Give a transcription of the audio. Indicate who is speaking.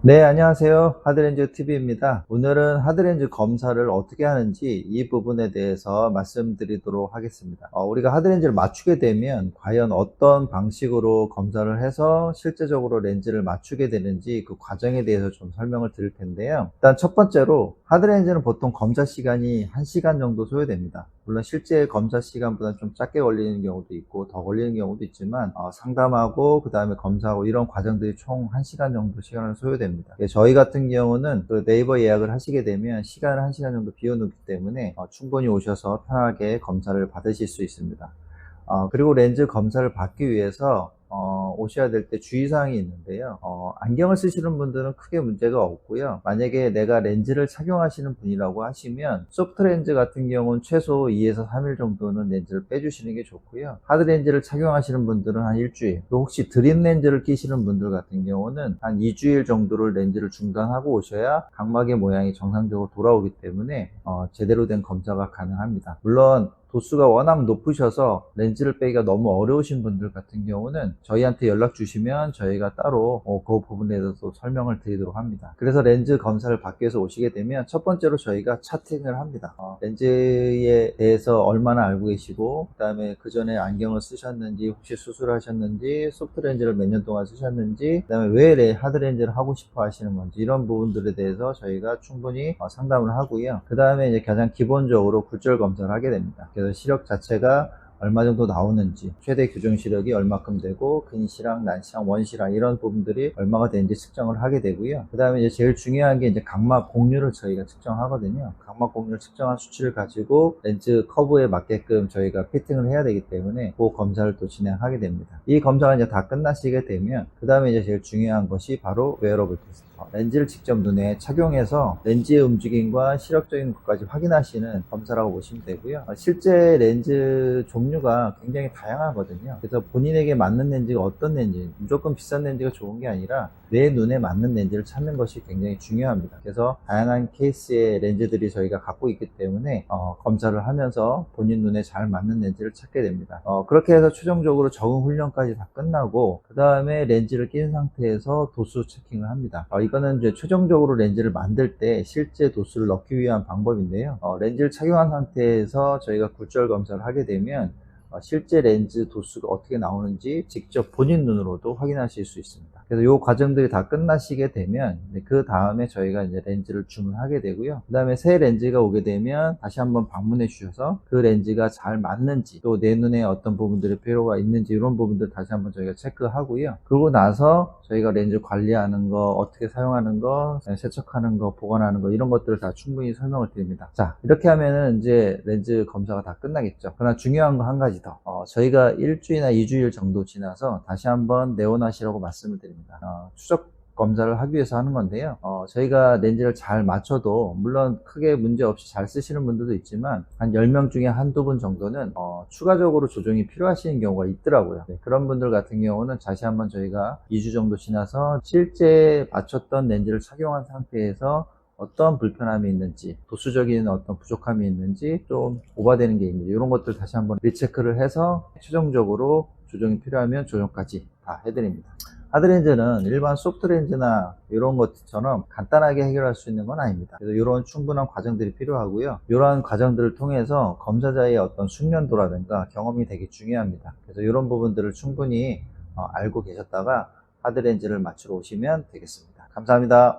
Speaker 1: 네, 안녕하세요. 하드렌즈 TV입니다. 오늘은 하드렌즈 검사를 어떻게 하는지 이 부분에 대해서 말씀드리도록 하겠습니다. 우리가 하드렌즈를 맞추게 되면 과연 어떤 방식으로 검사를 해서 실제적으로 렌즈를 맞추게 되는지 그 과정에 대해서 좀 설명을 드릴 텐데요. 일단 첫 번째로 하드렌즈는 보통 검사 시간이 1시간 정도 소요됩니다. 물론 실제 검사 시간보다 좀 짧게 걸리는 경우도 있고 더 걸리는 경우도 있지만 상담하고 그 다음에 검사하고 이런 과정들이 총 1시간 정도 시간을 소요됩니다. 저희 같은 경우는 그 네이버 예약을 하시게 되면 시간을 1시간 정도 비워놓기 때문에 충분히 오셔서 편하게 검사를 받으실 수 있습니다. 그리고 렌즈 검사를 받기 위해서 오셔야 될 때 주의사항이 있는데요. 안경을 쓰시는 분들은 크게 문제가 없고요. 만약에 내가 렌즈를 착용하시는 분이라고 하시면 소프트 렌즈 같은 경우는 최소 2에서 3일 정도는 렌즈를 빼주시는 게 좋고요. 하드 렌즈를 착용하시는 분들은 한 일주일, 또 혹시 드림 렌즈를 끼시는 분들 같은 경우는 한 2주일 정도를 렌즈를 중단하고 오셔야 각막의 모양이 정상적으로 돌아오기 때문에 제대로 된 검사가 가능합니다. 물론 도수가 워낙 높으셔서 렌즈를 빼기가 너무 어려우신 분들 같은 경우는 저희한테 연락 주시면 저희가 따로 그 부분에 대해서 설명을 드리도록 합니다. 그래서 렌즈 검사를 받기 위해서 오시게 되면 첫 번째로 저희가 차팅을 합니다. 렌즈에 대해서 얼마나 알고 계시고 그 다음에 그 전에 안경을 쓰셨는지, 혹시 수술하셨는지, 소프트 렌즈를 몇 년 동안 쓰셨는지, 그 다음에 왜 하드 렌즈를 하고 싶어 하시는 건지 이런 부분들에 대해서 저희가 충분히 상담을 하고요. 그 다음에 이제 가장 기본적으로 굴절 검사를 하게 됩니다. 그래서 시력 자체가 얼마 정도 나오는지, 최대 교정 시력이 얼마큼 되고 근시랑 난시랑 원시랑 이런 부분들이 얼마가 되는지 측정을 하게 되고요. 그 다음에 이제 제일 중요한 게 이제 각막 곡률을 저희가 측정하거든요. 각막 곡률 측정한 수치를 가지고 렌즈 커브에 맞게끔 저희가 피팅을 해야 되기 때문에 그 검사를 또 진행하게 됩니다. 이 검사가 이제 다 끝나시게 되면 그 다음에 이제 제일 중요한 것이 바로 웨어러블 테스트. 렌즈를 직접 눈에 착용해서 렌즈의 움직임과 시력적인 것까지 확인하시는 검사라고 보시면 되고요. 실제 렌즈 종류가 굉장히 다양하거든요. 그래서 본인에게 맞는 렌즈가 어떤 렌즈, 무조건 비싼 렌즈가 좋은 게 아니라 내 눈에 맞는 렌즈를 찾는 것이 굉장히 중요합니다. 그래서 다양한 케이스의 렌즈들이 저희가 갖고 있기 때문에 검사를 하면서 본인 눈에 잘 맞는 렌즈를 찾게 됩니다. 그렇게 해서 최종적으로 적응 훈련까지 다 끝나고 그 다음에 렌즈를 낀 상태에서 도수 체킹을 합니다. 이거는 이제 최종적으로 렌즈를 만들 때 실제 도수를 넣기 위한 방법인데요. 렌즈를 착용한 상태에서 저희가 굴절 검사를 하게 되면 실제 렌즈 도수가 어떻게 나오는지 직접 본인 눈으로도 확인하실 수 있습니다. 그래서 이 과정들이 다 끝나시게 되면 그 다음에 저희가 이제 렌즈를 주문하게 되고요. 그 다음에 새 렌즈가 오게 되면 다시 한번 방문해 주셔서 그 렌즈가 잘 맞는지, 또 내 눈에 어떤 부분들이 필요가 있는지 이런 부분들 다시 한번 저희가 체크하고요. 그러고 나서 저희가 렌즈 관리하는 거, 어떻게 사용하는 거, 세척하는 거, 보관하는 거 이런 것들을 다 충분히 설명을 드립니다. 자, 이렇게 하면은 이제 렌즈 검사가 다 끝나겠죠. 그러나 중요한 거 한 가지 더. 저희가 일주일이나 2주일 정도 지나서 다시 한번 네오낫이라고 말씀을 드립니다. 추적 검사를 하기 위해서 하는 건데요. 저희가 렌즈를 잘 맞춰도 물론 크게 문제 없이 잘 쓰시는 분들도 있지만 한 10명 중에 한두 분 정도는 추가적으로 조정이 필요하신 경우가 있더라고요. 그런 분들 같은 경우는 다시 한번 저희가 2주 정도 지나서 실제 맞췄던 렌즈를 착용한 상태에서 어떤 불편함이 있는지, 도수적인 어떤 부족함이 있는지, 좀 오버되는 게 있는지 이런 것들 다시 한번 리체크를 해서 최종적으로 조정이 필요하면 조정까지 다 해드립니다. 하드렌즈는 일반 소프트렌즈나 이런 것처럼 간단하게 해결할 수 있는 건 아닙니다. 그래서 이런 충분한 과정들이 필요하고요. 이러한 과정들을 통해서 검사자의 어떤 숙련도라든가 경험이 되게 중요합니다. 그래서 이런 부분들을 충분히 알고 계셨다가 하드렌즈를 맞추러 오시면 되겠습니다. 감사합니다.